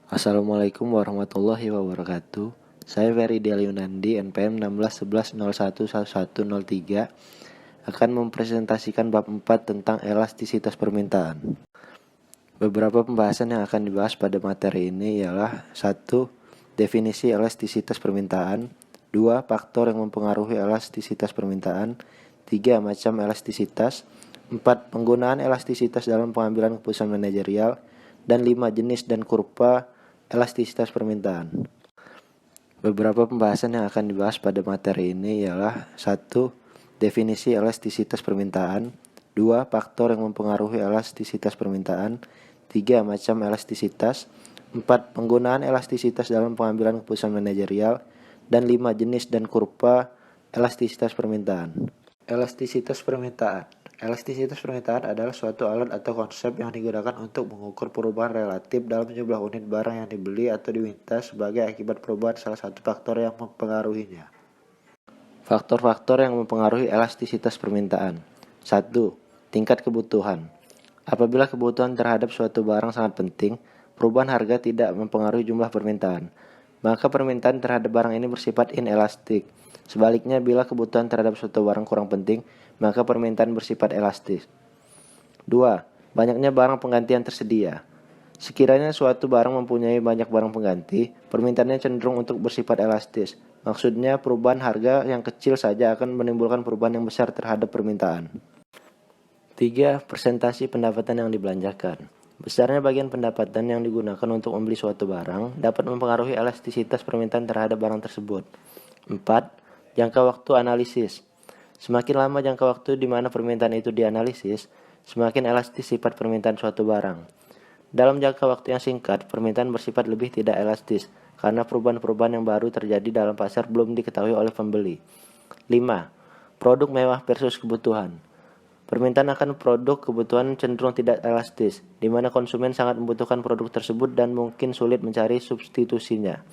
Assalamualaikum warahmatullahi wabarakatuh. Saya Ferry Deliunandi, NPM 1611011103, akan mempresentasikan bab 4 tentang elastisitas permintaan. Beberapa pembahasan yang akan dibahas pada materi ini ialah 1. Definisi elastisitas permintaan, 2. Faktor yang mempengaruhi elastisitas permintaan, 3. Macam elastisitas, 4. Penggunaan elastisitas dalam pengambilan keputusan manajerial, dan 5. Jenis dan kurva elastisitas permintaan. Beberapa pembahasan yang akan dibahas pada materi ini ialah 1. Definisi elastisitas permintaan, 2. Faktor yang mempengaruhi elastisitas permintaan, 3. Macam elastisitas, 4. Penggunaan elastisitas dalam pengambilan keputusan manajerial, dan 5. Jenis dan kurva elastisitas permintaan. Elastisitas permintaan. Elastisitas permintaan adalah suatu alat atau konsep yang digunakan untuk mengukur perubahan relatif dalam jumlah unit barang yang dibeli atau diminta sebagai akibat perubahan salah satu faktor yang mempengaruhinya. Faktor-faktor yang mempengaruhi elastisitas permintaan. 1. Tingkat kebutuhan. Apabila kebutuhan terhadap suatu barang sangat penting, perubahan harga tidak mempengaruhi jumlah permintaan, maka permintaan terhadap barang ini bersifat inelastik. Sebaliknya, bila kebutuhan terhadap suatu barang kurang penting, maka permintaan bersifat elastis. 2. Banyaknya barang pengganti yang tersedia. Sekiranya suatu barang mempunyai banyak barang pengganti, permintaannya cenderung untuk bersifat elastis. Maksudnya, perubahan harga yang kecil saja akan menimbulkan perubahan yang besar terhadap permintaan. 3. Persentasi pendapatan yang dibelanjakan. Besarnya bagian pendapatan yang digunakan untuk membeli suatu barang dapat mempengaruhi elastisitas permintaan terhadap barang tersebut. 4. Jangka waktu analisis. Semakin lama jangka waktu di mana permintaan itu dianalisis, semakin elastis sifat permintaan suatu barang. Dalam jangka waktu yang singkat, permintaan bersifat lebih tidak elastis karena perubahan-perubahan yang baru terjadi dalam pasar belum diketahui oleh pembeli. 5. Produk mewah versus kebutuhan. Permintaan akan produk kebutuhan cenderung tidak elastis, di mana konsumen sangat membutuhkan produk tersebut dan mungkin sulit mencari substitusinya.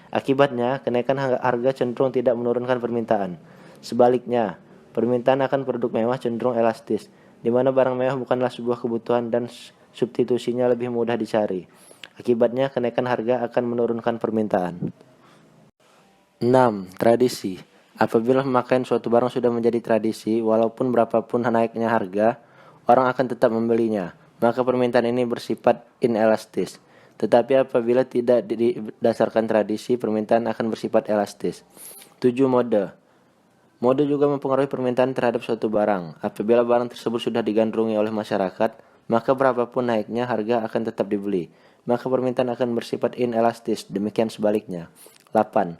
Akibatnya, kenaikan harga cenderung tidak menurunkan permintaan. Sebaliknya, permintaan akan produk mewah cenderung elastis, di mana barang mewah bukanlah sebuah kebutuhan dan substitusinya lebih mudah dicari. Akibatnya, kenaikan harga akan menurunkan permintaan. 6. Tradisi. Apabila pemakaian suatu barang sudah menjadi tradisi, walaupun berapapun naiknya harga, orang akan tetap membelinya, maka permintaan ini bersifat inelastis. Tetapi apabila tidak didasarkan tradisi, permintaan akan bersifat elastis. 7. Mode. Mode juga mempengaruhi permintaan terhadap suatu barang. Apabila barang tersebut sudah digandrungi oleh masyarakat, maka berapapun naiknya harga akan tetap dibeli, maka permintaan akan bersifat inelastis, demikian sebaliknya. 8.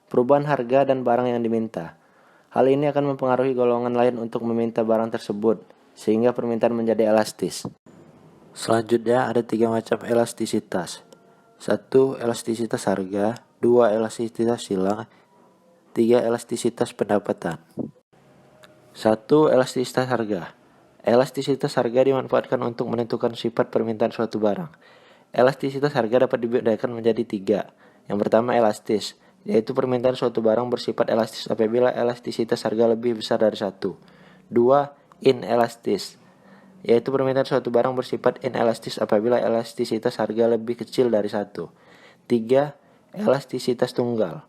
Perubahan harga dan barang yang diminta. Hal ini akan mempengaruhi golongan lain untuk meminta barang tersebut, sehingga permintaan menjadi elastis. Selanjutnya ada 3 macam elastisitas. 1. Elastisitas harga, 2. Elastisitas silang, 3. Elastisitas pendapatan. 1. Elastisitas harga. Elastisitas harga dimanfaatkan untuk menentukan sifat permintaan suatu barang. Elastisitas harga dapat dibedakan menjadi 3. Yang pertama elastis, yaitu permintaan suatu barang bersifat elastis apabila elastisitas harga lebih besar dari 1. 2. Inelastis, yaitu permintaan suatu barang bersifat inelastis apabila elastisitas harga lebih kecil dari 1. 3. Elastisitas tunggal,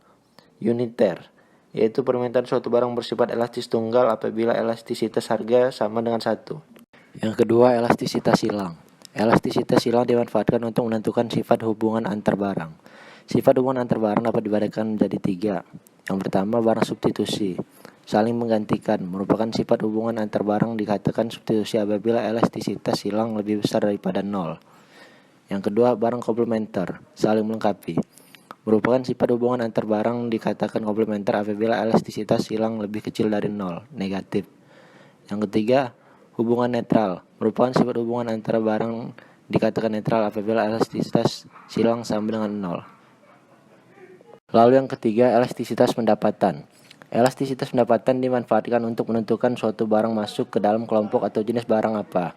uniter, yaitu permintaan suatu barang bersifat elastis tunggal apabila elastisitas harga sama dengan 1. Yang kedua, elastisitas silang. Elastisitas silang dimanfaatkan untuk menentukan sifat hubungan antar barang. Sifat hubungan antar barang dapat dibedakan menjadi 3. Yang pertama, barang substitusi, saling menggantikan, merupakan sifat hubungan antar barang dikatakan substitusi apabila elastisitas silang lebih besar daripada 0. Yang kedua, barang komplementer, saling melengkapi, merupakan sifat hubungan antar barang dikatakan komplementer apabila elastisitas silang lebih kecil dari 0, negatif. Yang ketiga, hubungan netral, merupakan sifat hubungan antara barang dikatakan netral apabila elastisitas silang sama dengan 0. Lalu yang ketiga, elastisitas pendapatan. Elastisitas pendapatan dimanfaatkan untuk menentukan suatu barang masuk ke dalam kelompok atau jenis barang apa.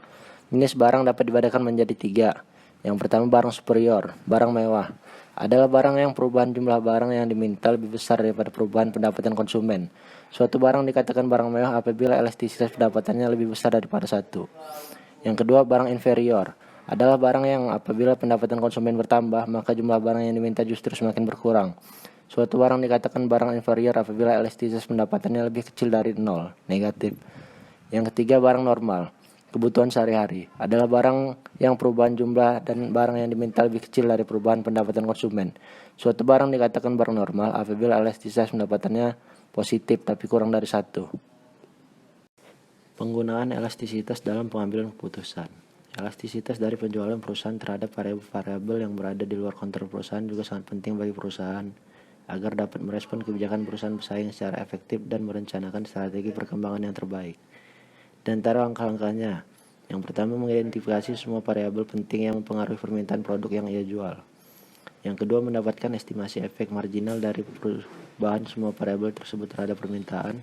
Jenis barang dapat dibedakan menjadi 3. Yang pertama, barang superior, barang mewah, adalah barang yang perubahan jumlah barang yang diminta lebih besar daripada perubahan pendapatan konsumen. Suatu barang dikatakan barang mewah apabila elastisitas pendapatannya lebih besar daripada 1. Yang kedua, barang inferior, adalah barang yang apabila pendapatan konsumen bertambah, maka jumlah barang yang diminta justru semakin berkurang. Suatu barang dikatakan barang inferior apabila elastisitas pendapatannya lebih kecil dari 0, negatif. Yang ketiga, barang normal. Kebutuhan sehari-hari adalah barang yang perubahan jumlah dan barang yang diminta lebih kecil dari perubahan pendapatan konsumen. Suatu barang dikatakan barang normal apabila elastisitas pendapatannya positif tapi kurang dari 1. Penggunaan elastisitas dalam pengambilan keputusan. Elastisitas dari penjualan perusahaan terhadap variabel yang berada di luar kontrol perusahaan juga sangat penting bagi perusahaan agar dapat merespon kebijakan perusahaan bersaing secara efektif dan merencanakan strategi perkembangan yang terbaik. Dan antara langkah-langkahnya, yang pertama mengidentifikasi semua variabel penting yang mempengaruhi permintaan produk yang ia jual. Yang kedua, mendapatkan estimasi efek marginal dari perubahan semua variabel tersebut terhadap permintaan.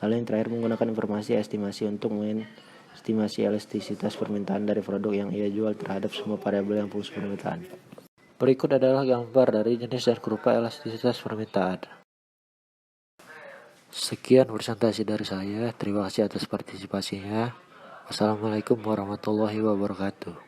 Lalu yang terakhir, menggunakan informasi estimasi untuk mengestimasi elastisitas permintaan dari produk yang ia jual terhadap semua variabel yang fungsi permintaan. Berikut adalah gambar dari jenis dan kurva elastisitas permintaan. Sekian presentasi dari saya. Terima kasih atas partisipasinya. Wassalamualaikum warahmatullahi wabarakatuh.